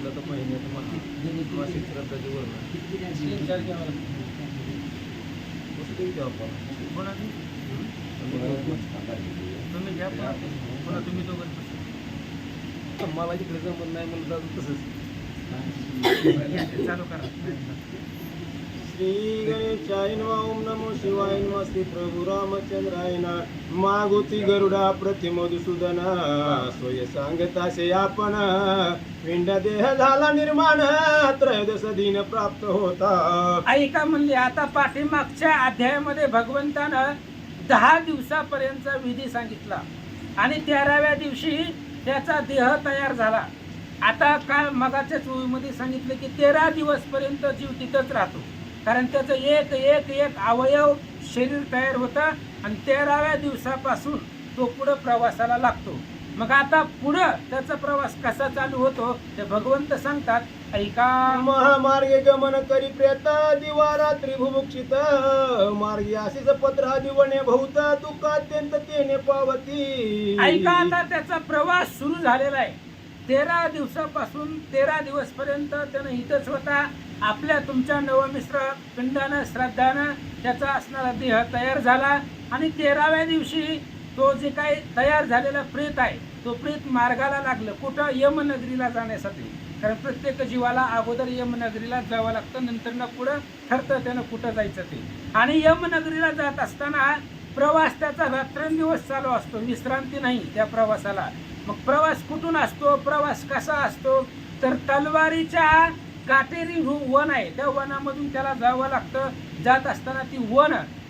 सांगितलं तर महिन्यात मासिक श्राद्धाची वर्ण तुम्ही घ्या पुन्हा तुम्ही दोघं मला तिकडे जमत नाही म्हणलं जातं तसंच चालू करा. श्री गणेशाय नमः. ओम नमो शिवाय नमः. श्री प्रभू रामचंद्राय नमः. मागुती गरुडा प्रतिमधुसूदन सोय सांगतासे आपण पिंड देह झाला निर्माण त्रयोदश दिन प्राप्त होता. ऐका म्हणले आता पाठीमागच्या अध्यायामध्ये भगवंतानं 10 दिवसापर्यंतचा विधी सांगितला आणि 13व्या दिवशी त्याचा देह तयार झाला. आता काय मगाच्याच ओळीमध्ये सांगितलं की 13 दिवसपर्यंत जीव तिथंच राहतो, कारण त्याचं एक एक एक अवयव शरीर तयार होतं आणि 13व्या दिवसापासून तो पुढं प्रवासाला लागतो. मग आता पुढं त्याचा प्रवास कसा चालू होतो ते भगवंत सांगतात. ऐका. महामार्गे गमन करी प्रेत दिवा रात्री भुभुक्षित मार्गी अशीच पत्र दिवणे भूत दुःख अत्यंत तेने पावती. ऐका आता त्याचा प्रवास सुरू झालेला आहे. 13 दिवसापासून 13 दिवसपर्यंत त्यानं इथंच होता. आपल्या तुमच्या नवमिश्र पिंडानं श्राद्धानं त्याचा असणारा देह तयार झाला आणि 13व्या दिवशी तो जे काही तयार झालेला प्रेत आहे तो प्रेत मार्गाला लागलं. कुठं? यमनगरीला जाण्यासाठी. कारण प्रत्येक जीवाला अगोदर यमनगरीला जावं लागतं, नंतर ना पुढं ठरतं त्यानं कुठं जायचं ते. आणि यमनगरीला जात असताना प्रवास त्याचा रात्रंदिवस चालू असतो, विश्रांती नाही त्या प्रवासाला. मग प्रवास कुठून असतो? प्रवास कसा असतो तर तलवारीच्या काटेरी वन आहे त्या वनामधून त्याला जावं लागतं. जात असताना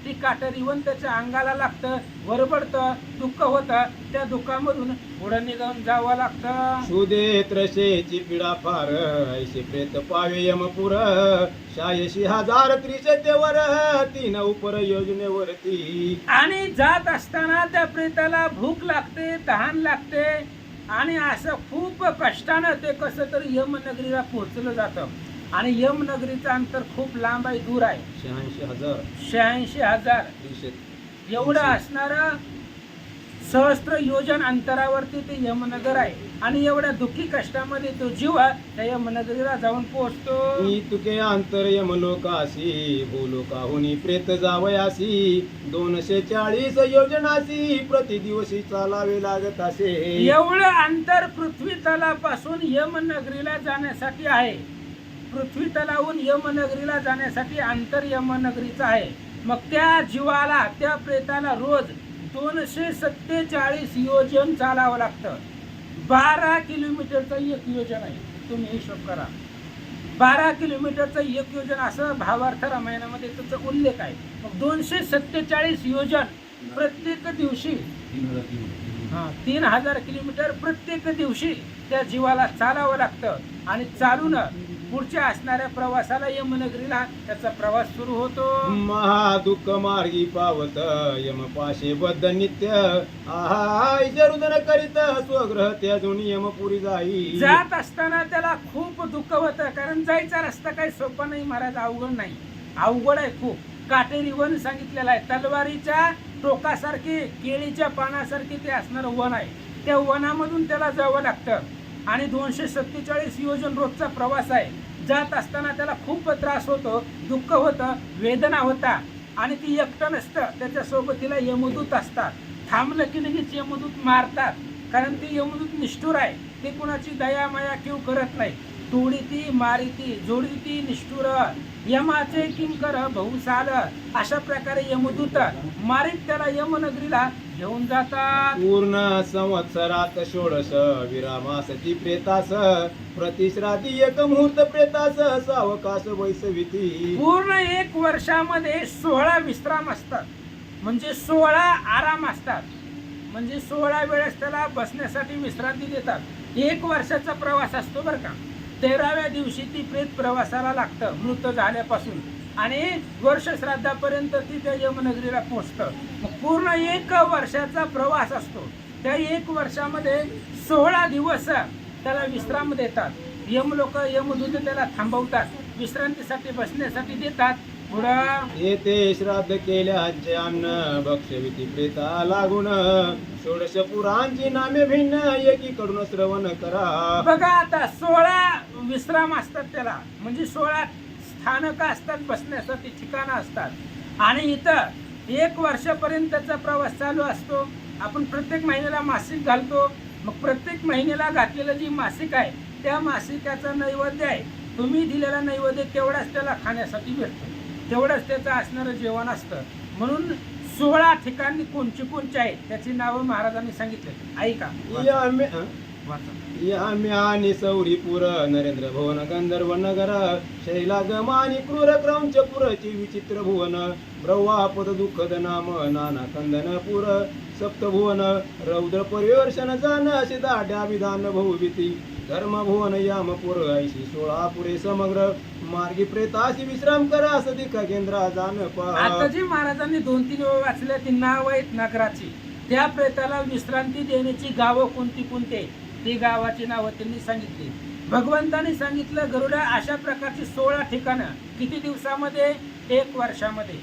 ती काटेरी वन त्याच्या अंगाला लागतं, वरबडतं, दुःख होतं. त्या दुःखामधून पुढे निघून जावं लागतं. सुदे त्रशेची पिढा फार ऐशी प्रेत पावे यमपुर 86,000 त्रिशतेवर 3 उपर योजनेवरती. आणि जात असताना त्या प्रेताला भूक लागते, तहान लागते आणि असं खूप कष्टानं ते कसं तरी यमनगरीला पोहोचलं जातं. आणि यमनगरीचं अंतर खूप लांब आहे, दूर आहे. 86,000 एवढं असणारं सहस्त्र योजन अंतरावरती ते यमनगर आहे. आणि एवढ्या दुःखी कष्टामध्ये तो जीव त्या यमनगरीला जाऊन पोहोचतो. मी तुके अंतर यमलोकाशी भूलोकाहुनी प्रेत जावयासी 240 योजनासी प्रति दिवशी चालावे लागत असे. एवढं अंतर पृथ्वी तलापासून यमनगरीला जाण्यासाठी आहे. पृथ्वी तलावून यमनगरीला जाण्यासाठी अंतर यमनगरीचं आहे. मग त्या जीवाला त्या प्रेताला रोज 247 योजन चालावं लागतं. 12 किलोमीटरचं एक योजन आहे. तुम्ही हिशोब करा. 12 किलोमीटरचं एक योजन असं भावार्थ रामायणामध्ये त्याचा उल्लेख आहे. मग 247 योजन प्रत्येक दिवशी 3000 किलोमीटर प्रत्येक दिवशी त्या जीवाला चालावं लागतं. आणि चालून पुढच्या असणाऱ्या प्रवासाला यमनगरीला त्याचा प्रवास सुरू होतो. महादुःख मार्गी पावत यमपाशे बद्ध नित्य आहाय जरुदन करीत स्वग्रह त्याजून यमपुरी जाई. जात असताना त्याला खूप दुःख होतं, कारण जायचा रस्ता काही सोपा नाही महाराज, अवघड नाही, अवघड आहे खूप. काटेरी वन सांगितलेलं आहे. तलवारीच्या टोकासारखे केळीच्या पानासारखे ते असणारं वन आहे. त्या वनामधून त्याला जावं लागतं. आणि 247 योजन रोजचा प्रवास आहे. जात असताना त्याला खूप त्रास होतो, दुःख होतं, वेदना होता. आणि ती एकटं नसतं, त्याच्या सोबतीला यमदूत असतात. थांबलं की लगेच यमदूत मारतात, कारण ती यमदूत निष्ठुर आहे. ते कुणाची दया माया किंवा करत नाही. तोडी ती मारी ती जोडी ती निष्ठुर यमाचे किंकर बहुसाल अशा प्रकारे यमदूत मारीत त्याला यमनगरीला घेऊन जातात. पूर्ण संवत्सरात 16 विरामासती प्रेतास प्रतिश्रादी एक मुहूर्त प्रेतास सावकाश वैसविती. पूर्ण 1 वर्षामध्ये 16 विश्राम असतात, म्हणजे 16 आराम असतात. म्हणजे 16 वेळेस त्याला बसण्यासाठी विश्रांती देतात. 1 वर्षाचा प्रवास असतो बरं का. 13व्या दिवशी ती प्रेत प्रवासाला लागतं मृत झाल्यापासून आणि वर्ष श्राद्धापर्यंत ती त्या यमनगरीला पोहोचतं. मग पूर्ण 1 वर्षाचा प्रवास असतो. त्या 1 वर्षामध्ये 16 दिवस त्याला विश्राम देतात. यमलोक यमदूत त्याला थांबवतात, विश्रांतीसाठी बसण्यासाठी देतात. पुढं येते श्राद्ध केल्याचे अन्न भक्षविती प्रेता लागून 16 पुरांची नामे भिन्न एकीकडून श्रवण करा. बघा आता 16 विश्राम असतात त्याला, म्हणजे 16 स्थानकं असतात, बसण्यासाठी ठिकाणं असतात. आणि इथं 1 वर्षापर्यंतचा प्रवास चालू असतो. आपण प्रत्येक महिन्याला मासिक घालतो. मग प्रत्येक महिन्याला घातलेलं जी मासिक आहे त्या मासिकाचा नैवेद्य आहे, तुम्ही दिलेला नैवेद्य तेवढाच त्याला खाण्यासाठी भेटतो, तेवढंच त्याचं असणारं जेवण असतं. म्हणून 16 ठिकाणी कोणची आहेत त्याची नावं महाराजांनी सांगितले. ऐका, वाचा. याम्यानी सौरीपुर नरेंद्र भुवन गंधर्व नगर शैलागमानी क्रूर क्रौंच पुरची विचित्र भुवन ब्रह्वापद दुःखद नाम नाना कंदनपुर सप्तभुवन रौद्र परिवर्षण जान असे दाढ्या विधान बहुभीती धर्मभुवन यामपुर ऐशी 16 पुरे समग्र मार्गी प्रेताशी विश्राम करा असं का केंद्रा जाण आता जी महाराजांनी 2-3 वेळ वाचल्या ती नाव आहेत नगराची. त्या प्रेताला विश्रांती देण्याची गावं कोणती कोणती ती गावाची नावं त्यांनी सांगितली. भगवंतांनी सांगितलं गरुडा अशा प्रकारची 16 ठिकाणं किती दिवसामध्ये? 1 वर्षामध्ये.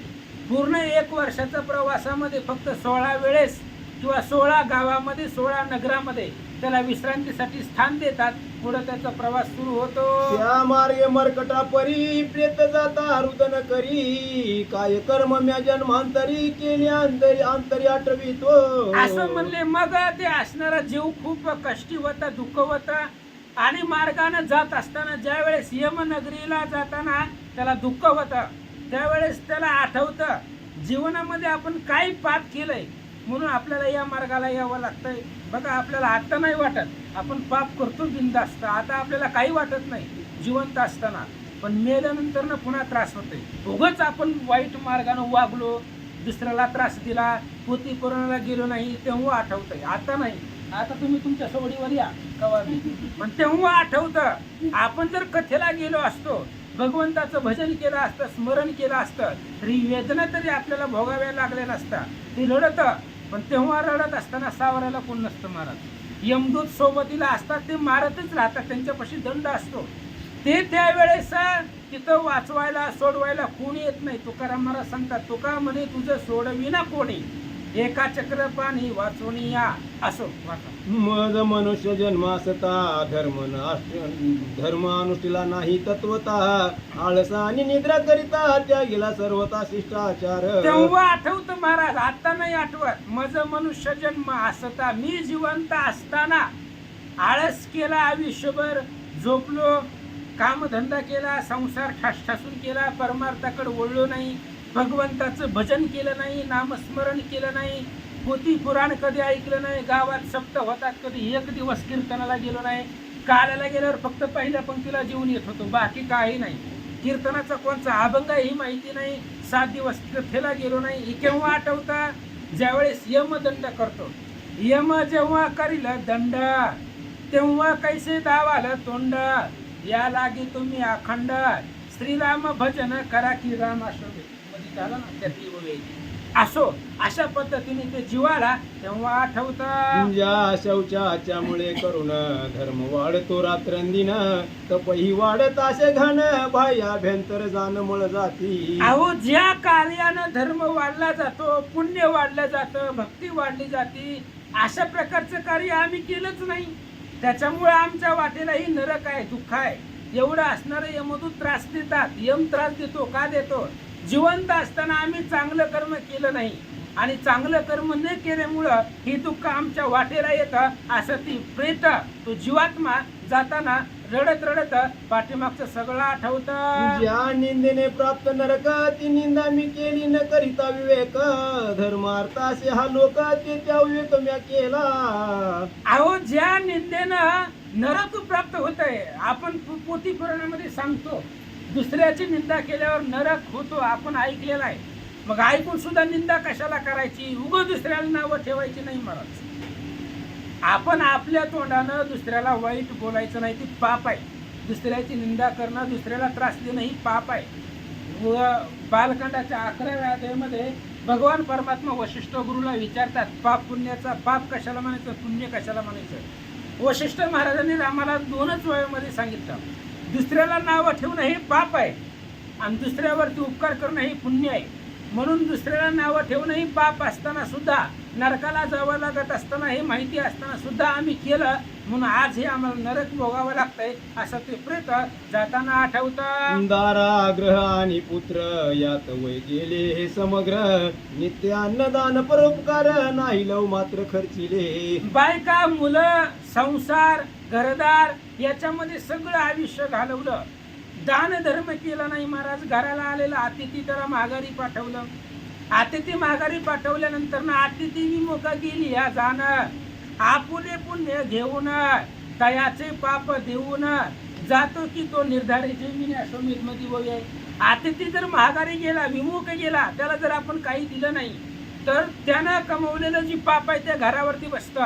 पूर्ण 1 वर्षाच्या प्रवासामध्ये फक्त 16 वेळेस किंवा 16 गावामध्ये 16 नगरामध्ये त्याला विश्रांतीसाठी स्थान देतात. पुढे त्याचा प्रवास सुरू होतो. त्या मार्गे मरकटा परी प्रेत जाता रुदन करी काय कर्म म्या जन्मांतरी केली अंतरी आठवितो असं म्हणले. मग ते असणारा जीव खूप कष्टी होता, दुःख होता. आणि मार्गाने जात असताना ज्या वेळेस यमनगरीला जाताना त्याला दुःख होतं, त्यावेळेस त्याला आठवतं जीवनामध्ये आपण काय पाप केलंय म्हणून आपल्याला या मार्गाला यावं लागतंय. बघा, आपल्याला आता नाही वाटत, आपण पाप करतो बिनधास्त, आता आपल्याला काही वाटत नाही जिवंत असताना, पण मेल्यानंतर ना पुन्हा त्रास होतोय. उगाच आपण वाईट मार्गाने वागलो, दुसऱ्याला त्रास दिला, पोती कोरोनाला गेलो नाही, तेव्हा आठवतंय. आता नाही, आता तुम्ही तुमच्या सवडीवर या कवा बी. पण तेव्हा आठवतं. आपण जर कथेला गेलो असतो, भगवंताचं भजन केलं असतं, स्मरण केलं असतं, तरी वेदना तरी आपल्याला भोगाव्या लागल्या नसता. ती रडत, पण तेव्हा रडत असताना सावरायला कोण नसतं मारत. यमदूत सोबतीला असतात, ते मारतच राहतात, त्यांच्यापाशी दंड असतो. ते त्यावेळेस तिथं वाचवायला सोडवायला कोणी येत नाही. तुकाराम महाराज सांगतात, तुका म्हणे तुझं सोडविना कोणी, एका चक्र पाणी वाचवणी या. असो मज मनुष्य जन्म असता धर्म अनुष्ठीला नाही तत्वता आळसा आणि निद्रा करिता त्यागीला सर्वता शिष्टाचार. तेव्हा आठवतं महाराज, आता नाही आठवत. मज मनुष्य जन्म असता, मी जिवंत असताना आळस केला, आयुष्यभर झोपलो, कामधंदा केला, संसार ठासून केला, परमार्थाकडे वळलो नाही, भगवंताचं भजन केलं नाही, नामस्मरण केलं नाही, पोथी पुराण कधी ऐकलं नाही, गावात सप्त होतात कधी 1 दिवस कीर्तनाला गेलो नाही, काल्याला गेल्यावर फक्त पहिल्या पंक्तीला जीवन येत होतो, बाकी काही नाही. कीर्तनाचा कोणचा अभंग ही माहिती नाही, 7 दिवस कथेला गेलो नाही. हे केव्हा आठवता? ज्यावेळेस यमदंड करतो. यम जेव्हा करील दंड, तेव्हा कैसे दावाल तोंड, या लागी तुम्ही अखंड श्रीराम भजन करा की राम शोभे. झालं ना त्यातली वेळी. असो अशा पद्धतीने ते जीवाला तेव्हा आठवतं. ज्या शौचाच्यामुळे करून धर्म वाढतो रात्रंदिन, तपही वाढत असे घन बाह्याभ्यंतर जाण मळ जाती. अहो, ज्या कार्यानं धर्म वाढला जातो, पुण्य वाढलं जातं, भक्ती वाढली जाते, अशा प्रकारचं कार्य आम्ही केलंच नाही. त्याच्यामुळे आमच्या वाटेलाही नरक आहे, दुःख आहे. एवढं असणारं यमदूत त्रास देतात. यम त्रास देतो का देतो? जिवंत असताना आम्ही चांगलं कर्म केलं नाही आणि चांगलं कर्म न केल्यामुळं हे दुःख आमच्या वाटेला येतं. असं ती प्रेत, तो जीवात्मा जाताना रडत रडत पाठीमागचं सगळं आठवतं. ज्या निंदेने प्राप्त नरक ती निंदा मी केली न करिता विवेक, धर्मार्थासे हा लोक ते त्या विवेक म्या केला. अहो, ज्या निंदेनं नरक प्राप्त होत आहे, आपण पोथी पुराणामध्ये सांगतो, दुसऱ्याची निंदा केल्यावर नरक होतो, आपण ऐकलेला आहे. मग ऐकून सुद्धा निंदा कशाला करायची? उगाच दुसऱ्याला नावं ठेवायची नाही महाराज. आपण आपल्या तोंडानं दुसऱ्याला वाईट बोलायचं नाही, ती पाप आहे. दुसऱ्याची निंदा करणं, दुसऱ्याला त्रास देणं ही पाप आहे. बालकांडाच्या 11व्या अध्यायामध्ये भगवान परमात्मा वशिष्ठ गुरुला विचारतात, पाप पुण्याचा, पाप कशाला म्हणायचं, पुण्य कशाला म्हणायचं? वशिष्ठ महाराजांनी आम्हाला 2च वेळेमध्ये सांगितलं, दुसऱ्याला नावं ठेवणं हे पाप आहे आणि दुसऱ्यावरती उपकार करणं हे पुण्य आहे. म्हणून दुसऱ्याला नावं ठेवणं ही पाप असताना सुद्धा, नरकाला जावं लागत असताना, हे माहिती असताना सुद्धा आम्ही केलं, म्हणून आज हे आम्हाला नरक भोगावं लागतंय असं ते प्रेत जाताना आठवतं. दारा ग्रह आणि पुत्र यात वय गेले हे समग्र, नित्य अन्नदान परोपकार नाही लव मात्र खर्चिले. बायका, मुलं, संसार, घरदार याच्यामध्ये सगळं आयुष्य घालवलं. दान धर्म केला नाही महाराज. घराला आलेला अतिथी त्याला माघारी पाठवलं. अतिथी माघारी पाठवल्यानंतर ना अतिथी विमुख गेली ह्या जाणं. आपुले पुण्य घेऊन तयाचे पाप देऊन जातो की तो निर्धारी जमीन अश्वमेध मध्ये वय. अतिथी जर माघारी गेला, विमुख गेला, त्याला जर आपण काही दिलं नाही तर त्यानं कमवलेलं जी पाप आहे त्या घरावरती बसतं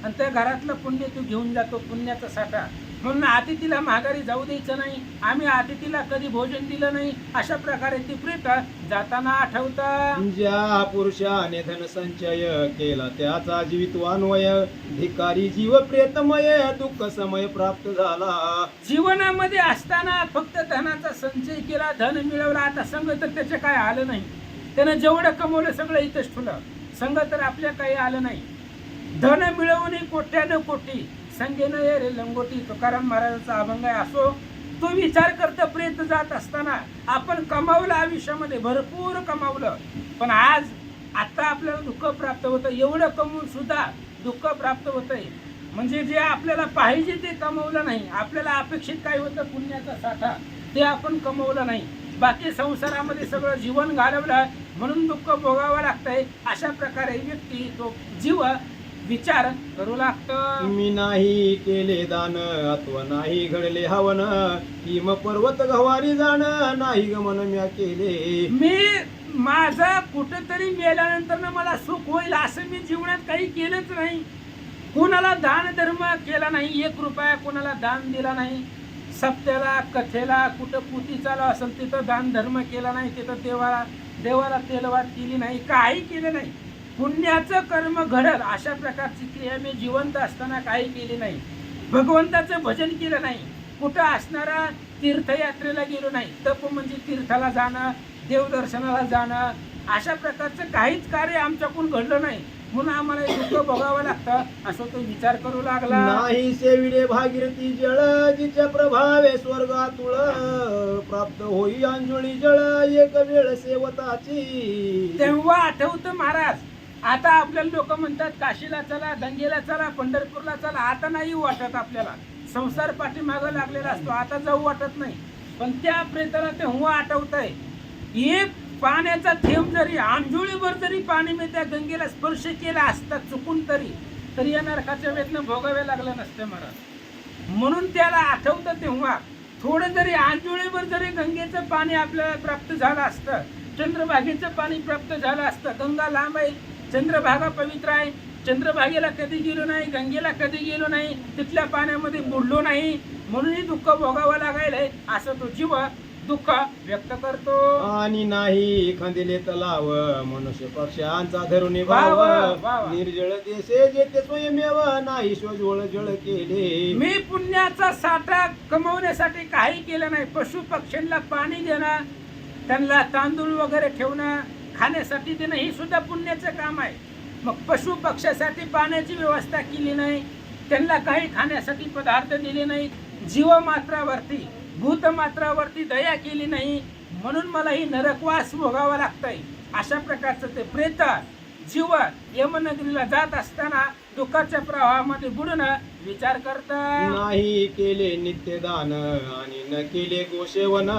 आणि त्या घरातलं पुण्य तो घेऊन जातो, पुण्याचा साठा. म्हणून अतिथीला माघारी जाऊ द्यायचं नाही. आम्ही अतिथीला कधी भोजन दिलं नाही अशा प्रकारे ती प्रेत जाताना आठवतं. ज्या पुरुषाने धन संचय केला त्याचा जीवितवान्वय, भिकारी जीव प्रेतमय दुःख समय प्राप्त झाला. जीवनामध्ये असताना फक्त धनाचा संचय केला, धन मिळवला, आता संग तर त्याचे काय आलं नाही. त्यानं जेवढं कमवलं सगळं इथंच ठेवलं, संग तर आपल्या काही आलं नाही. धन मिळवणे कोट्यानं कोटी, संगेनं ये रे लंगोटी, तुकाराम महाराजांचा अभंग आहे. असो तो विचार करता प्रेत जात असताना आपण कमावलं, आयुष्यामध्ये भरपूर कमावलं, पण आज आता आपल्याला दुःख प्राप्त होतं. एवढं कमवून सुद्धा दुःख प्राप्त होतंय. म्हणजे जे आपल्याला पाहिजे ते कमवलं नाही. आपल्याला अपेक्षित काय होतं, पुण्याचा साठा, ते आपण कमवलं नाही. बाकी संसारामध्ये सगळं जीवन घालवलं म्हणून दुःख भोगावं लागतंय. अशा प्रकारे व्यक्ती तो जीव विचार करू लागतो. मी नाही केले दान अथवा नाही घडले हवन, हिम पर्वत गवारी जाण नाही गमन म्या केले. मी माझं कुठंतरी मेल्यानंतर ना मला सुख होईल असं मी जीवनात काही केलंच नाही. कोणाला दान धर्म केला नाही, 1 रुपया कोणाला दान दिला नाही. सप्त्याला, कथेला, कुठं पुती चालू असेल तिथं दान धर्म केला नाही. तिथं देवाला तेलवाट केली नाही, काही केलं नाही. पुण्याचं कर्म घडल अशा प्रकारची क्रिया मी जिवंत असताना काही केली नाही. भगवंताचं भजन केलं नाही. कुठं असणारा तीर्थयात्रेला गेलो नाही. तप म्हणजे तीर्थाला जाणं, देवदर्शनाला जाणं, अशा प्रकारचं काहीच कार्य आमच्याकडून घडलं नाही. म्हणून आम्हाला हे दुःख भोगावं लागतं असं तो विचार करू लागला. नाही सेविडे भागीरथी जळ, जिच्या प्रभावे स्वर्गातुळ प्राप्त होई अंजुळी जळ, एक वेळ सेवताची. तेव्हा आठवतं महाराज. आता आपल्याला लोक म्हणतात काशीला चला, गंगेला चला, पंढरपूरला चला. आता नाही वाटत आपल्याला. संसार पाठीमागं लागलेला असतो, आता जाऊ वाटत नाही. पण त्या प्रेताला तेव्हा आठवत आहे. एक पाण्याचा थेंब जरी, अंजुळीवर जरी पाणी मी त्या गंगेला स्पर्श केला असता चुकून तरी या नरकाच्या वेदना भोगावे लागलं नसतं महाराज. म्हणून त्याला आठवतं तेव्हा. थोडं जरी अंजुळीवर जरी गंगेचं पाणी आपल्याला प्राप्त झालं असतं, चंद्रभागेचं पाणी प्राप्त झालं असतं. गंगा लांब आहे, चंद्रभागा पवित्र आहे. चंद्रभागेला कधी गेलो नाही, गंगेला कधी गेलो नाही, तिथल्या पाण्यामध्ये बुडलो नाही, म्हणूनही दुःख भोगावं लागायलंय असं तो जीव दुःख व्यक्त करतो. आणि नाही खंदिले तलाव, मनुष्य पक्षांचा धरून वा वा, भाव, वा वा. निर्जळ देशे जेते स्वयमेव नाही स्वजवळ जळ केले. मी पुण्याचा साठा कमवण्यासाठी काही केलं नाही. पशु पक्ष्यांना पाणी देणं, त्यांना तांदूळ वगैरे ठेवणं, खाण्यासाठी देणं, हे सुद्धा पुण्याचं काम आहे. मग पशु पक्ष्यासाठी पाण्याची व्यवस्था केली नाही, त्यांना काही खाण्यासाठी पदार्थ दिले नाहीत, जीवमात्रावरती भूतमात्रावरती दया केली नाही, म्हणून मला ही नरकवास भोगावा लागतंय. अशा प्रकारचं ते प्रेत जीव यमनगरीला जात असताना दुःखाच्या प्रवाहामध्ये बुडून विचार करतात. नाही केले नित्यदान आणि न केले गोसेवन,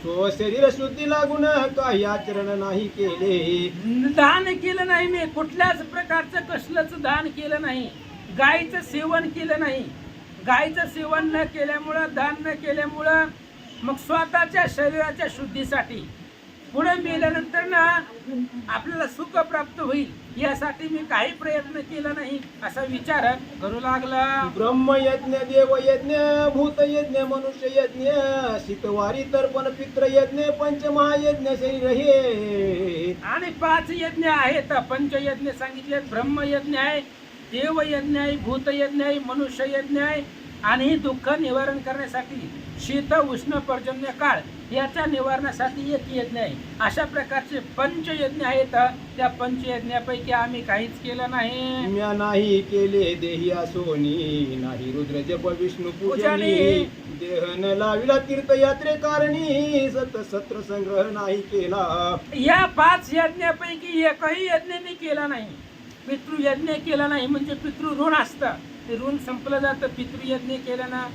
स्व शरीर शुद्धी लागून काही आचरण नाही केले. दान केलं नाही, मी कुठल्याच प्रकारचं कसलंच दान केलं नाही. गायीचं सेवन केलं नाही. गायीचं सेवन न केल्यामुळं, दान न केल्यामुळं मग स्वतःच्या शरीराच्या शुद्धीसाठी पुढे मेल्यानंतर ना आपल्याला सुख प्राप्त होईल यासाठी मी काही प्रयत्न केला नाही असा विचार करू लागला. ब्रह्मयज्ञ, देवयज्ञ, भूतयज्ञ, मनुष्ययज्ञ, शितवारी तर्पण, पितृयज्ञ, पंचमहायज्ञ शरीर हे. आणि 5 यज्ञ आहेत. पंचयज्ञ सांगितले. ब्रह्मयज्ञ आहे, देवयज्ञ आहे, भूतयज्ञ आहे, मनुष्ययज्ञ आहे आणि ही दुःख निवारण करण्यासाठी शीत उष्ण पर्जन्य काळ याच्या निवारणासाठी एक यज्ञ आहे. अशा प्रकारचे पंचयज्ञ आहेत. त्या पंचयज्ञापैकी आम्ही काहीच केलं नाही. म्या नाही केले देही असोनी, नाही रुद्र जप विष्णू पूजनी, देह न लाविला तीर्थयात्रे कारणी, सत्र संग्रह नाही केला. या 5 यज्ञापैकी एकही यज्ञ मी केला नाही. पितृयज्ञ केला नाही म्हणजे पितृ ऋण असतं, ते ऋण संपलं जातं. पितृयज्ञ केलं ना.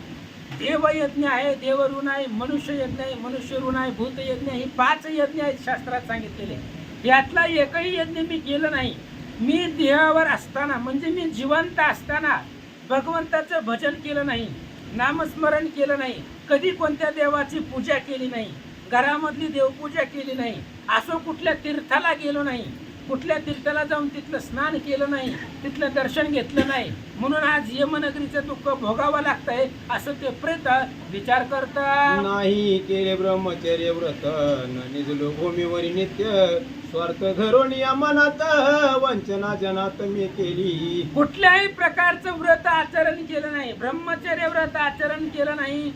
देवयज्ञ आहे, देव ऋण आहे. मनुष्य यज्ञ आहे, मनुष्य ऋण आहे. भूतयज्ञ, ही 5 यज्ञ आहेत शास्त्रात सांगितलेले. यातला एकही यज्ञ मी केलं नाही. मी देहावर असताना म्हणजे मी जिवंत असताना भगवंताचं भजन केलं नाही, नामस्मरण केलं नाही, कधी कोणत्या देवाची पूजा केली नाही, घरामधली देवपूजा केली नाही, असं कुठल्या तीर्थाला गेलो नाही, कुठल्या तीर्थाला जाऊन तिथलं स्नान केलं नाही, तिथलं दर्शन घेतलं नाही, म्हणून आज यमनगरीचं दुःख भोगावं लागतंय असं ते प्रेत विचार करतात. नाही केले ब्रह्मचर्य व्रत, न निजलो भूमीवरी नित्य, स्वार्थ धरून या मनात वंचना जनात मी केली. कुठल्याही प्रकारचं व्रत आचरण केलं नाही, ब्रह्मचर्य व्रत आचरण केलं नाही,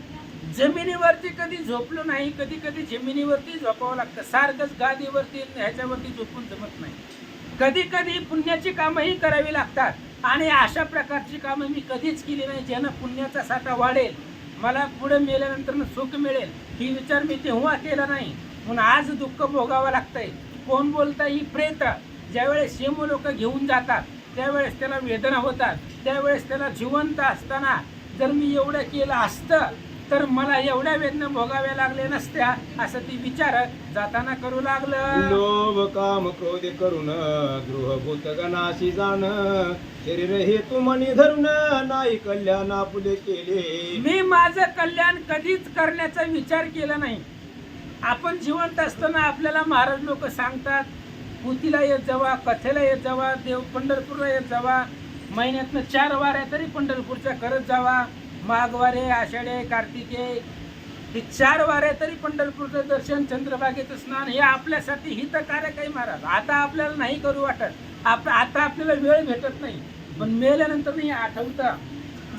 जमिनीवरती कधी झोपलो नाही. कधी कधी जमिनीवरती झोपावं लागतं, सारखंच गादीवरती ह्याच्यावरती झोपून जमत नाही. कधी कधी पुण्याची कामंही करावी लागतात आणि अशा प्रकारची कामं मी कधीच केली नाही ज्यानं पुण्याचा साठा वाढेल, मला पुढे मेल्यानंतर सुख मिळेल, ही विचार मी तेव्हा केला नाही. म्हणून आज दुःख भोगावं लागतंय. कोण बोलतं? ही प्रेत. ज्यावेळेस यम लोक घेऊन जातात त्यावेळेस त्याला वेदना होतात, त्यावेळेस त्याला जिवंत असताना जर मी एवढं केलं असतं तर मला एवढ्या वेदना भोगाव्या लागल्या नसत्या, असं ती विचार जाताना करू लागलं. लोभ काम क्रोध करून गृहभूत गणाशी जाण, शरीर हे तू मनी धरून नाही कल्याण आपुले केले. मी माझं कल्याण कधीच करण्याचा विचार केला नाही. आपण जिवंत असताना आपल्याला महाराज लोक सांगतात, पुतीला येत जावा, कथेला येत जावा, देव पंढरपूरला येत जावा, महिन्यातनं 4 वाऱ्या तरी पंढरपूरच्या करत जावा, माघवारे, आषाढे, कार्तिके, हे 4 वाऱ्या तरी पंढरपूरचं दर्शन, चंद्रभागेचं स्नान, हे आपल्यासाठी हितकारक आहे महाराज. आता आपल्याला नाही करू वाटत, आता आपल्याला वेळ भेटत नाही, पण मेल्यानंतर नाही आठवतं.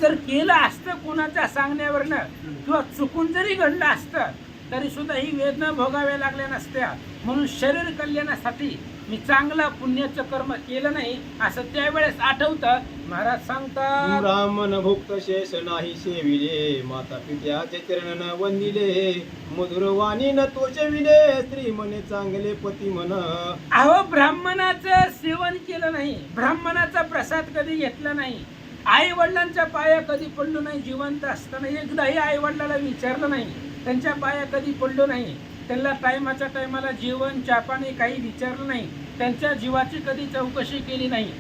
जर केलं असतं कोणाच्या सांगण्यावरनं किंवा चुकून जरी घडलं असतं तरी सुद्धा ही वेदना भोगाव्या लागल्या नसत्या. म्हणून शरीर कल्याणासाठी मी चांगलं पुण्याचं कर्म केलं नाही असं त्यावेळेस आठवतं. महाराज सांगतात, ब्राह्मण भुक्त शेष नाही सेविले, माता पित्याचे चरण न वंदिले, मधुर वाणी न तोचविले, स्त्री म्हणे चांगले पती म्हण. अहो, ब्राह्मणाचं सेवन केलं नाही, ब्राह्मणाचा प्रसाद कधी घेतला नाही, आई वडिलांच्या पाया कधी पडलो नाही. जिवंत असताना एकदाही आई वडिलाला विचारलं नाही, त्यांच्या पाया कधी पडलो नाही, त्यांना टायमाच्या टायमाला जेवण चापाने काही विचारलं नाही, त्यांच्या जीवाची कधी चौकशी केली नाही.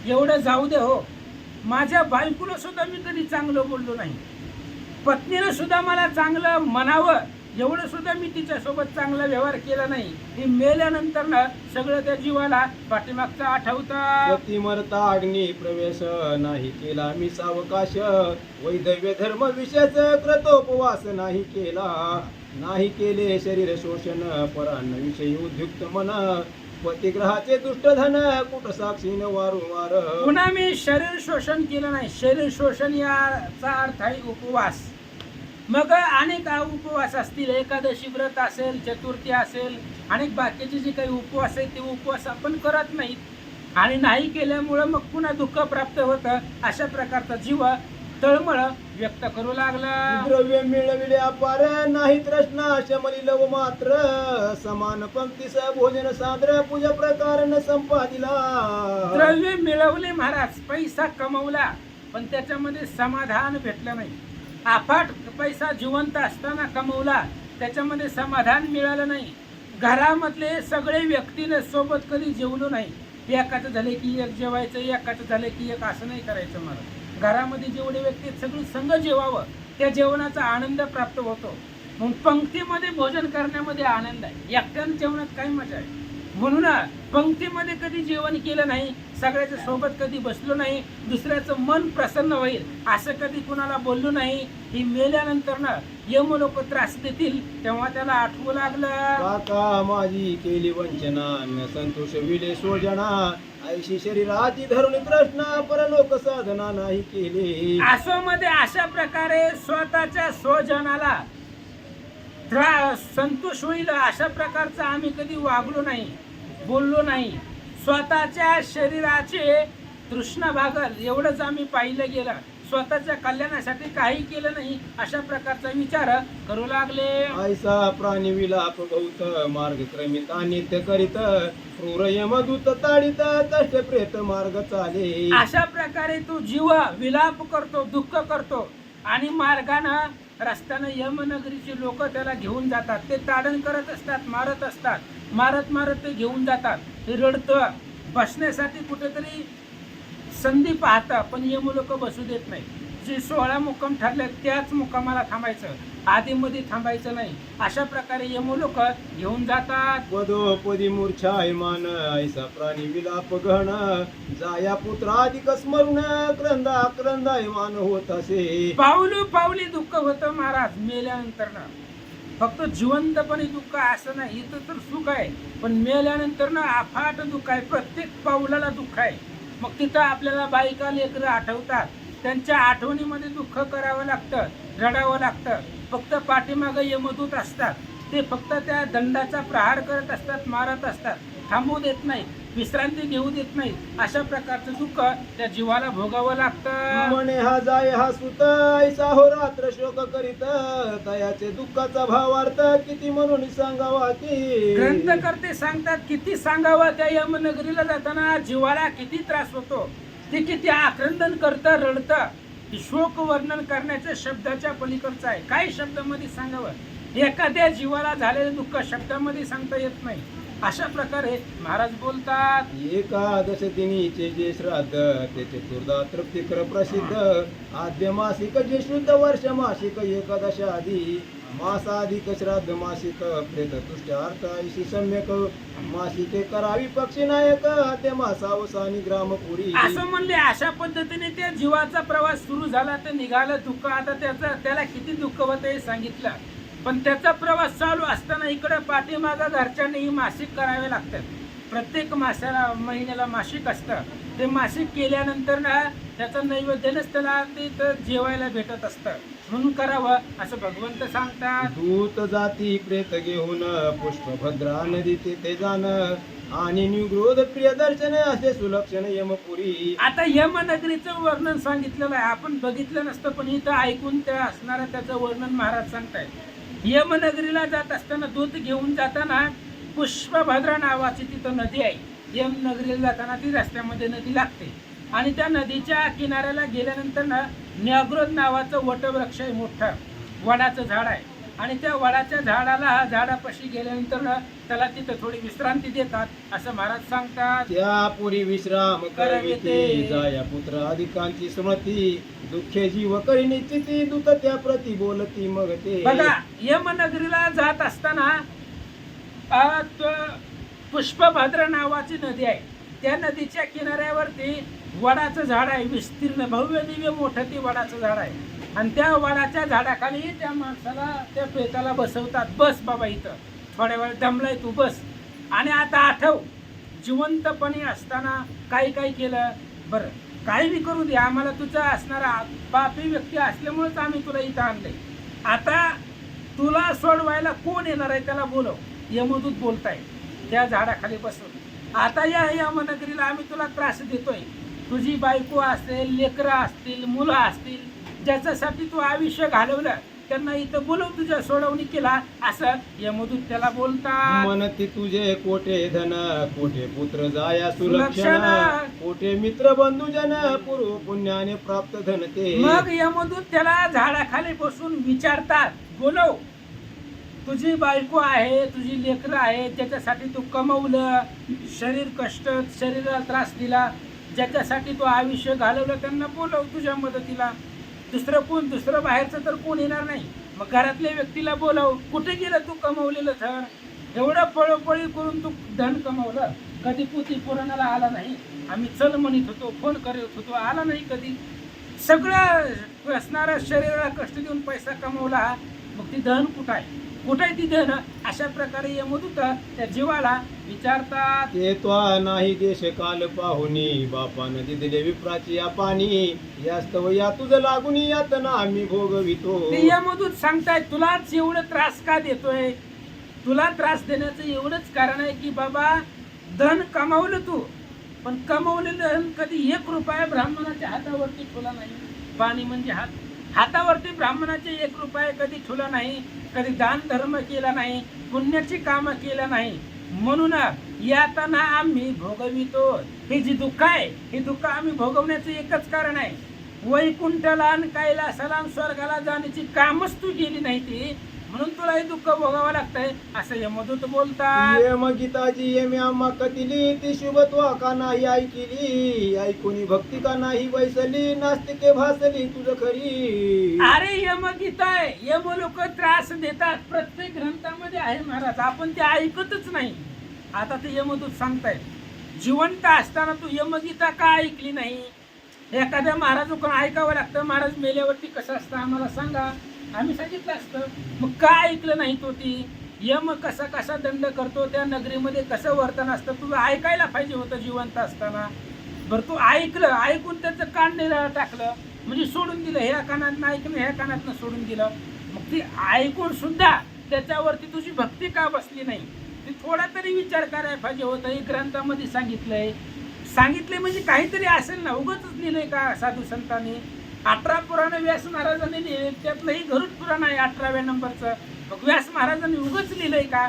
एवढं जाऊ दे हो, माझ्या बायकोला सुद्धा मी कधी चांगलं बोललो नाही, पत्नीनं सुद्धा मला चांगलं म्हणावं एवढं सुद्धा मी तिच्यासोबत चांगला व्यवहार केला नाही. मी मेल्यानंतर ना सगळं त्या जीवाला पाठीमागचं आठवतं. पती मरता अग्नी प्रवेश नाही केला मी सावकाश, वैधव्य धर्म विषयाच कृतोपवास नाही केला, नाही केले शरीर शोषण परांविषयी उद्युक्त मन, पतिग्रहाचे दुष्ट धन कुठ साक्षीन वारंवार. पुन्हा मी शरीर शोषण केलं नाही. शरीर शोषण याचा अर्थ आहे उपवास. मग अनेक उपवास असतील, एकादशी व्रत असेल, चतुर्थी असेल, अनेक बाकीचे जे काही उपवास आहेत ते उपवास आपण करत नाहीत आणि नाही केल्यामुळं मग पुन्हा दुःख प्राप्त होतं. अशा प्रकारचा जीव तळमळ व्यक्त करू लागला. द्रव्य मिळविले अपार नाही तृष्णा शमली लव मात्र, समान पंक्तीस भोजन साद्र पूजा प्रकार न संपादिला. द्रव्य मिळवले महाराज, पैसा कमवला पण त्याच्यामध्ये समाधान भेटलं नाही. अफाट पैसा जिवंत असताना कमवला, त्याच्यामध्ये समाधान मिळालं नाही. घरामधले सगळे व्यक्तीने सोबत कधी जेवलो नाही. एकाचं झाले की एक जेवायचं, एकाचं झालं की एक, असं नाही करायचं. मला घरामध्ये जेवढे व्यक्ती सगळी संघ जेवावं, त्या जेवणाचा आनंद प्राप्त होतो. म्हणून पंक्तीमध्ये भोजन करण्यामध्ये आनंद आहे, एकट्यानं जेवणात काही मजा आहे. म्हणून पंक्तीमध्ये कधी जेवण केलं नाही, सगळ्याच्या सोबत कधी बसलो नाही, दुसऱ्याचं मन प्रसन्न होईल असं कधी कुणाला बोललो नाही. ही मेल्यानंतर ना यम लोक त्रास देतील तेव्हा त्याला आठवू लागलं. काका माझी केली वंचना, न संतोष विले सोजना, ऐशी शरीराची धरून तृष्णा परलोक साधना नाही केली. आसोमध्ये अशा प्रकारे स्वतःच्या स्वजनाला संतोष होईल अशा प्रकारचं आम्ही कधी वागलो नाही, बोललो नाही. स्वतःच्या शरीराचे तृष्णा भागल एवढंच आम्ही पाहिलं गेलं. स्वतःच्या कल्याणासाठी काही केलं नाही अशा प्रकारचा विचार करू लागले. ऐसा प्राणी विलाप गौत मार्ग क्रमित नित्य करीत क्रूर यमदूत ताडित कष्ट प्रेत मार्ग चाले. अशा प्रकारे तू जीव विलाप करतो, दुःख करतो आणि मार्गानं रस्त्यानं यमनगरीचे लोक त्याला घेऊन जातात. ते ताडण करत असतात, मारत असतात, मारत मारत ते घेऊन जातात. ते रडतं, बसण्यासाठी कुठेतरी संधी पाहता पण यम लोक बसू देत नाही. जे 16 मुक्काम ठरले त्याच मुक्कामाला थांबायचं, आधीमध्ये थांबायचं नाही. अशा प्रकारे यम लोक घेऊन जातात. पदोपदी मूर्छायमान ऐसा प्राणी विलाप गहन जाया पुत्राधिक स्मरण क्रंदा क्रंदायमान होत असे. पावली पावली दुःख होतं महाराज मेल्यानंतर ना. फक्त जिवंतपणे दुःख असं नाही, इथं तर सुख आहे पण मेल्यानंतर ना अफाट दुःख आहे. प्रत्येक पावलाला दुःख आहे. मग तिथं आपल्याला बायका लेकरं आठवतात, त्यांच्या आठवणीमध्ये दुःख करावं लागतं, रडावं लागतं. फक्त पाठीमागं यमदूत असतात, ते फक्त त्या दंडाचा प्रहार करत असतात, मारत असतात, थांबवू देत नाहीत, विश्रांती घेऊ देत नाहीत. अशा प्रकारचं दुःख त्या जीवाला भोगावं लागतं. म्हणे हा जाय हा सुत ऐसा हो रात्र शोक करीत तयाचे दुःखाचा भावार्थ किती म्हणून सांगावा की. ग्रंथकर्ते सांगतात किती सांगावं. त्या यमनगरीला जाताना जीवाला किती त्रास होतो, ते किती आक्रंदन करतं, रडतं. शोक वर्णन करण्याच्या शब्दाच्या पलीकडचं आहे. काही शब्दामध्ये सांगावं. एखाद्या जीवाला झालेलं दुःख शब्दामध्ये सांगता येत नाही. अशा प्रकारे महाराज बोलतात. एकादश दिनीचे जे श्राद्ध ते चतुर्दा तृप्तिकर प्रसिद्ध आद्य मासिक जे शुद्ध वर्ष मासिक एकादश आधी मासाधिक श्राद्ध मासिक प्रेत तुष्ट्यार्थ ऐशी सम्यक मासिके करावी पक्षी नायक आद्य मासावसानी ग्रामपुरी. असं म्हणले. अशा पद्धतीने त्या जीवाचा प्रवास सुरू झाला तर निघालं दुःख. आता त्याला किती दुःख होतं हे सांगितलं. पण त्याचा प्रवास चालू असताना इकडे पाठीमागा घरच्यांनीही मासिक करावे लागतात. प्रत्येक महिन्याला मासिक असतं. ते मासिक केल्यानंतर ना त्याचं नैवेद्यच त्याला ते जेवायला भेटत असतं. म्हणून करावं असं भगवंत सांगतात. दूत जाती प्रेत घेऊन पुष्पभद्रा नदी ते जाण आणि निगृध प्रिय दर्शन असे सुलक्षण यमपुरी. आता यमनगरीचं वर्णन सांगितलेलं आहे. आपण बघितलं नसतं पण इथं ऐकून त्या असणारं त्याचं वर्णन महाराज सांगतायत. यमनगरीला जात असताना दूत घेऊन जाताना पुष्पभद्रा नावाची तिथं नदी आहे. यमनगरीला जाताना ती रस्त्यामध्ये नदी लागते आणि त्या नदीच्या किनाऱ्याला गेल्यानंतर ना न्याग्रोध नावाचं वटवृक्ष आहे, मोठं वडाचं झाड आहे. आणि त्या वडाच्या झाडाला हा झाडापाशी गेल्यानंतर ना त्याला तिथं थोडी विश्रांती देतात असं महाराज सांगतात. त्या पुरी विश्राम करविते जाया पुत्र अधिकांची स्मृती दुःखे जीव करी निश्चिती दूत त्या प्रती बोलती मग ते. बघा यमनगरीला जात असताना पुष्पभद्रा नावाची नदी आहे. त्या नदीच्या किनाऱ्यावरती वडाचं झाड आहे, विस्तीर्ण भव्य दिव्य मोठं ते वडाचं झाड आहे. आणि त्या वडाच्या झाडाखाली त्या माणसाला त्या प्रेताला बसवतात. बस बाबा इथं थोड्या वेळ दमलाय तू बस. आणि आता आठव जिवंतपणी असताना काही काही केलं. बरं काही बी करू दे, आम्हाला तुझा असणारा पापी व्यक्ती असल्यामुळेच आम्ही तुला इथं आणलंय. आता तुला सोडवायला कोण येणार आहे त्याला बोलव. यमदूत बोलताय त्या झाडाखाली बसून. आता या यमनगरीला आम्ही तुला त्रास देतोय. तुझी बायको असेल, लेकरं असतील, मुलं असतील, ज्याच्यासाठी तू आयुष्य घालवलं त्यांना इथं बोलव तुझ्या सोडवणी केला असं यमदूत त्याला बोलतात. म्हणती तुझे कोटे धन कोटे पुत्र जाया सुलक्षण, सुलक्षण कोटे मित्र बंधुजन पूर्व पुण्याने प्राप्त धन ते. मग यमदूत त्याला झाडाखाली बसून विचारतात, बोलव तुझी बायको आहे, तुझी लेकरं आहे, ज्याच्यासाठी तू कमवलं, शरीर कष्ट शरीराला त्रास दिला, ज्याच्यासाठी तू आयुष्य घालवलं त्यांना बोलव तुझ्या मदतीला. दुसरं बाहेरचं तर कोण येणार नाही. मग घरातल्या व्यक्तीला बोलव. कुठे गेलं तू कमवलेलं धन? एवढं पळोपळी करून तू धन कमवलं, कधी पोती पुराणाला आला नाही. आम्ही चल म्हणत होतो, फोन करत होतो, आला नाही कधी. सगळं असणारा शरीराला कष्ट देऊन पैसा कमवला, मग ती धन कुठं आहे, कुठे ती धन? अशा प्रकारे यमदूत त्या जीवाला विचारतात. ते त्वा नाही देश काल पाहुनी बापानं दिले विप्राची या पाणी यास्तव या तुझं लागून यातना आम्ही भोगवितो. ते यमदूत सांगताय तुलाच एवढं त्रास का देतोय. तुला त्रास देण्याचं एवढंच कारण आहे की बाबा धन कमावलं तू, पण कमावलेलं धन कधी 1 रुपया ब्राह्मणाच्या हातावरती ठेवला नाही. पाणी म्हणजे हातावरती ब्राह्मणाचे 1 रुपया कधी ठेवला नाही, कधी दान धर्म केला नाही, पुण्याची कामं केलं नाही. म्हणून यातना आम्ही भोगवितो. हे जी दुःख आहे हे दुःख आम्ही भोगवण्याचं एकच कारण आहे. वैकुंठला आणि कैलासाला आणि स्वर्गाला जाण्याची कामच तू केली नाही ती, म्हणून तुला हे दुःख भोगावं लागतंय असं यमदूत बोलतात. ये मग गीताजी ये मी आम्हा कथिली ती शुभत्वा का नाही ऐकिली ऐकुनी भक्ती का नाही बैसली नास्तिके भासली तुझ खरी. अरे यमगीता आहे, यम लोक त्रास देतात प्रत्येक ग्रंथामध्ये आहे महाराज, आपण ते ऐकतच नाही. आता ते यमदूत सांगतायत जिवंत असताना तू यमगीता का ऐकली नाही. एखाद्या महाराजाकडून ऐकावं लागतं. महाराज मेल्यावरती कसं असतं आम्हाला सांगा, आम्ही सांगितलं असतं. मग का ऐकलं नाही तो ती यम कसा कसा दंड करतो, त्या नगरीमध्ये कसं वर्तन असतं तुझं ऐकायला पाहिजे होतं जिवंत असताना. बरं तू ऐकलं, ऐकून त्याचं कान निराळं टाकलं, म्हणजे सोडून दिलं. ह्या कानातनं ऐकलं ह्या कानातनं सोडून दिलं. मग ती ऐकून सुद्धा त्याच्यावरती तुझी भक्ती का बसली नाही, ती थोडा तरी विचार करायला पाहिजे होतं. हे ग्रंथामध्ये सांगितलंय म्हणजे काहीतरी असेल ना, उगाच लिहिलंय का साधू संतांनी. 18 पुराण व्यास महाराजांनी लिहिले, त्यातलंही गरुड पुराण आहे 18व्या नंबरचं. मग व्यास महाराजांनी उगाच लिहिलंय का,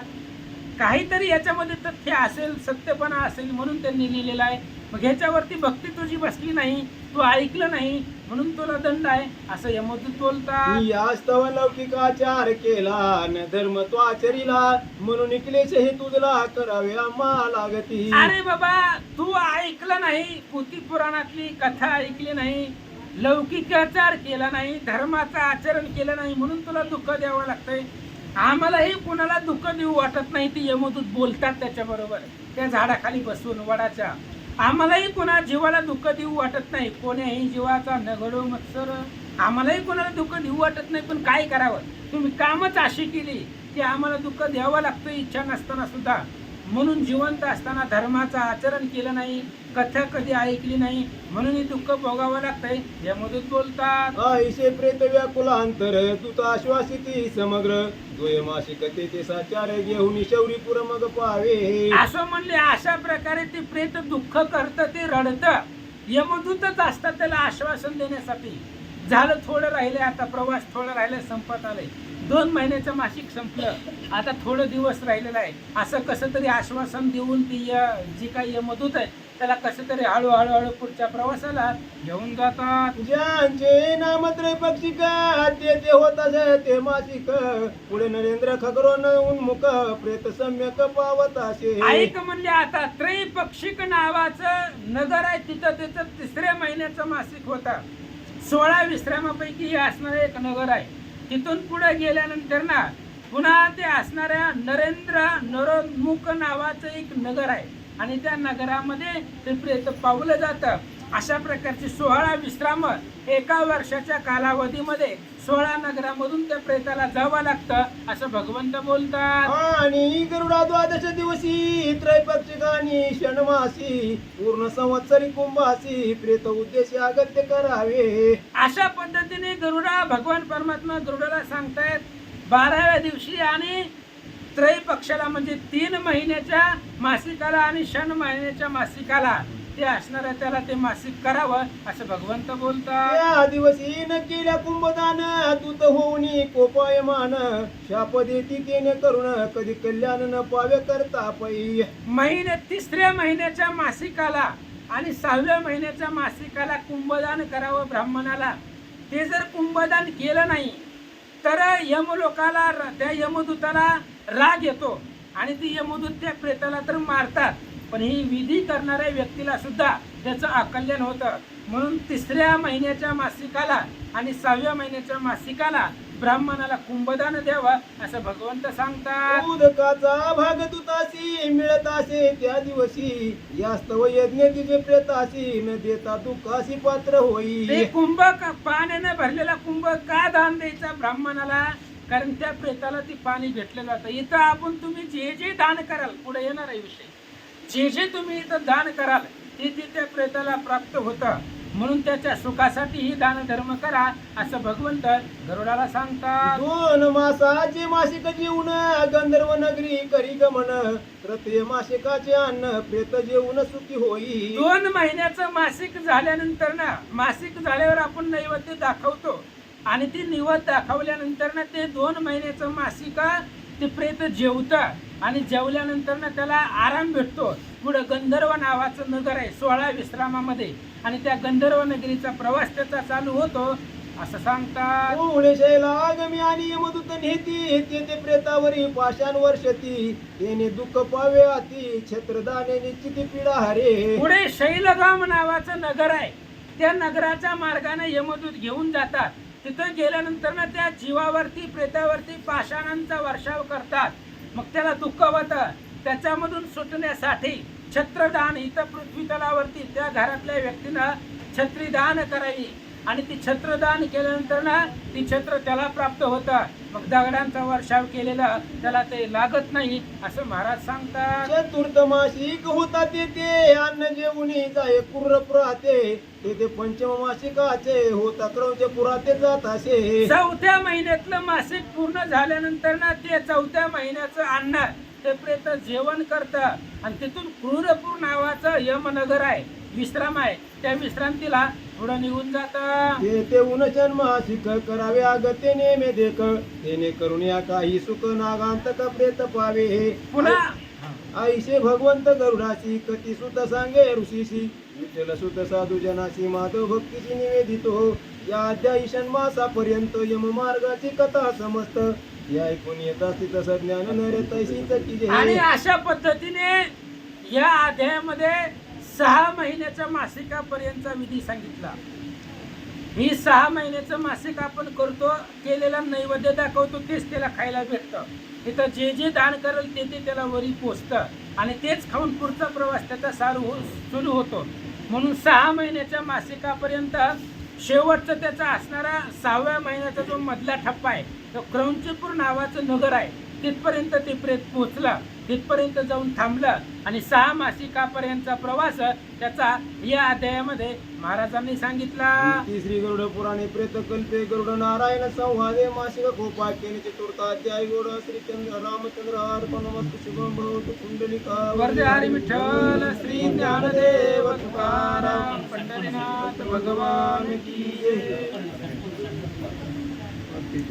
काहीतरी याच्यामध्ये तथ्य असेल, सत्यपणा असेल म्हणून त्यांनी लिहिलेलं आहे. मग ह्याच्यावरती भक्ती तुझी बसली नाही, तू ऐकलं नाही म्हणून तुला दंड आहे असं यमदूत बोलतात. यास्तव लौकिकाचार केला न धर्म तो आचरिला म्हणून क्लेश हे तुझला करावे आम्हा लागती. अरे बाबा तू ऐकलं नाही, पोथी पुराणातली कथा ऐकली नाही, लौकिकाचार केला नाही, धर्माचं आचरण केलं नाही म्हणून तुला दुःख द्यावं लागतंय. आम्हालाही कोणाला दुःख देऊ वाटत नाही. ती यमदूत बोलतात त्याच्याबरोबर त्या झाडाखाली बसून वडाच्या. आम्हालाही कोणा जीवाला दुःख देऊ वाटत नाही. कोण्याही जीवाचा नगडो मत्सर. आम्हालाही कोणाला दुःख देऊ वाटत नाही, पण काय करावं, तुम्ही कामच अशी केली की आम्हाला दुःख द्यावं लागतं इच्छा नसताना सुद्धा. म्हणून जिवंत असताना धर्माचं आचरण केलं नाही, कथा कधी ऐकली नाही, म्हणून हे दुःख भोगावं लागतंय यमदूत बोलतात. ऐसे प्रेत व्याकुलांतर तुत आश्वासिती समग्र द्वयमासी कथेचे साचार घेऊन शौरीपुर मग पावे. असं म्हणले अशा प्रकारे ते प्रेत दुःख करतं, ते रडतं. यमदूतच असतात त्याला आश्वासन देण्यासाठी. झालं थोडं राहिले, आता प्रवास थोडं राहिलं, संपत आलंय. 2 महिन्याचं मासिक संपलं, आता थोडं दिवस राहिलेला आहे. असं कसं तरी आश्वासन देऊन ती जी काही यमदूत आहे त्याला कसं तरी हळूहळू पुढच्या प्रवासाला घेऊन जातात. ज्यांचे नामत्रय पक्षिक ते होता ते मासिक पुढे नरेंद्र खगरोन उन्मुख प्रेत सम्यक पावत असे. ऐक म्हणले आता त्रैपक्षिक नावाचं नगर आहे, तिथं त्याचं 3ऱ्या महिन्याचं मासिक होता. 16 विश्रामापैकी हे असणारं एक नगर आहे. तिथून पुढे गेल्यानंतर ना पुन्हा ते असणाऱ्या नरोन्मुख नावाचं एक नगर आहे आणि त्या नगरामध्ये ते प्रेत पावलं जातं. अशा प्रकारचे 16 विश्राम एका वर्षाच्या कालावधीमध्ये 16 नगरामधून त्या प्रेताला जावं लागतं असं भगवंत बोलतात. आणि गरुडा 12 दिवसी त्रैपक्षिकानी षणमासी पूर्ण संवत्सरी कुंभासी प्रेत उद्देश अगत्य करावे. अशा पद्धतीने गरुडा भगवान परमात्मा गरुडाला सांगतायत 12व्या दिवशी आणि त्रैपक्षाला म्हणजे 3 महिन्याच्या मासिकाला आणि षण महिन्याच्या मासिकाला ते असणाऱ्या त्याला ते मासिक करावं असं भगवंत बोलतात. या दिवशी न केल्या कुंभदान दूत होऊनी कोपायमान शाप देती तेने करुण कधी कल्याण न पावे करता पै. महिन्यात 3ऱ्या महिन्याच्या मासिकाला आणि 6व्या महिन्याच्या मासिकाला कुंभदान करावं ब्राह्मणाला. ते जर कुंभदान केलं नाही तर यमलोकाला त्या यमदूताला राग येतो आणि ती यमदूत त्या प्रेताला तर मारतात, पण ही विधी करणाऱ्या व्यक्तीला सुद्धा त्याचं अकल्याण होतं. म्हणून 3ऱ्या महिन्याच्या मासिकाला आणि 6व्या महिन्याच्या मासिकाला ब्राह्मणाला कुंभदान द्यावं असं भगवंत सांगतात. उदकाचा भाग तुतासी मिळत असे त्या दिवशी यास्तव यज्ञ तिचे प्रेतासी न देता दुःखासी पात्र होई. ते कुंभ पाण्याने भरलेला कुंभ का दान द्यायचा ब्राह्मणाला, कारण त्या प्रेताला ती पाणी भेटलं जातं. इथं आपण तुम्ही जे जे दान कराल, पुढे येणार आहे विषय, जे जे तुम्ही इथं दान कराल ते ते त्या प्रेताला प्राप्त होतं. म्हणून त्याच्या सुखासाठी ही दान धर्म करा असं भगवंत गरुडाला सांगतात. 2 मासाचे मासिक जीवन गंधर्व नगरी करी गमन, तृतीय मासिकाचे अन्न प्रेत जेवून सुखी होई. 2 महिन्याचं मासिक झाल्यानंतर ना, मासिक झाल्यावर आपण नैवेद्य दाखवतो आणि ती निवद दाखवल्यानंतर ना ते 2 महिन्याचं मासिक ते प्रेत जेवतं आणि जेवल्यानंतर ना त्याला आराम भेटतो. पुढं गंधर्व नावाचं नगर आहे 16 विश्रामामध्ये आणि त्या गंधर्व नगरीचा प्रवास त्याचा चालू होतो असं सांगतात. पुढे शैला आगमी आणि यमदूत नेती, ते प्रेतावरी पाषाण वर्षती, तेने दुःख पावे अति छत्रदाने निश्चिती पीडा हरे. पुढे शैलगाम नावाचं नगर आहे. त्या नगराच्या मार्गाने यमदूत घेऊन जातात. तिथं गेल्यानंतर ना त्या जीवावरती प्रेतावरती पाषाणांचा वर्षाव करतात. मग त्याला दुःख होतं. त्याच्यामधून सुटण्यासाठी छत्रदान, इथं पृथ्वी तलावरती त्या घरातल्या व्यक्तीनं छत्रीदान करावी आणि ती छत्रदान केल्यानंतर ना ती छत्र त्याला प्राप्त होतं. मग दगडांचा वर्षाव केलेला त्याला ते लागत नाही असं महाराज सांगतात. चतुर्थ मासिक होता ते अन्न जेवणी जाय कुर्रप राहते, ते पंचम मासिकाचे होता क्रौंच पुराते जात असे. 4थ्या महिन्यातलं मासिक पूर्ण झाल्यानंतर ना ते 4थ्या महिन्याचं अन्न ते प्रेत जेवण करतं आणि तिथून क्रूरपूर नावाचं यमनगर आहे, विश्राम आहे, त्या विश्रांतीला पुढं निघून जातं. ते उनचन मासिक करावे अगत्य नेमे देख, तेने करुण्या काही सुख नागांतक प्रेत पावे. पुन्हा आईशे भगवंत गरुडासी कती सुत सांगे ऋषीशी, विठ्ठल सुत साधू जनासी माधव भक्तीची निवेदितो. या अध्यायीशन मासापर्यंत यम मार्गाची कथा समस्त, या ऐकून येत असती तसं ज्ञान नरे तैसीच की आणि जय. अशा पद्धतीने या अध्यायामध्ये 6 महिन्याच्या मासिकापर्यंतचा विधी सांगितला. ही 6 महिन्याचं मासिक आपण करतो, केलेला नैवेद्य दाखवतो, तेच त्याला खायला भेटतं. तिथं जे जे दान करेल ते ते त्याला वरी पोचतं आणि तेच खाऊन पुढचा प्रवास त्याचा सुरू होतो. म्हणून 6 महिन्याच्या मासिकापर्यंत शेवटचं त्याचा असणारा 6व्या महिन्याचा जो मधला टप्पा आहे तो क्रौंचपूर नावाचं नगर आहे, तिथपर्यंत ते प्रेत पोचलं, तिथपर्यंत जाऊन थांबलं आणि 6 मासिकापर्यंतचा प्रवास त्याचा या अध्यायामध्ये महाराजांनी सांगितला. श्री गरुड पुराणे प्रेत कल्पे गरुड नारायण संवादे मासिक कोपाख्याने चतुर्थ अध्याय गरुड श्रीचंद्र रामचंद्र अर्पणमस्तु शुभम भवतु कुंडलिका वरदे हरी विठ्ठल श्री ज्ञानदेव तुकाराम पंढरीनाथ भगवान की जय.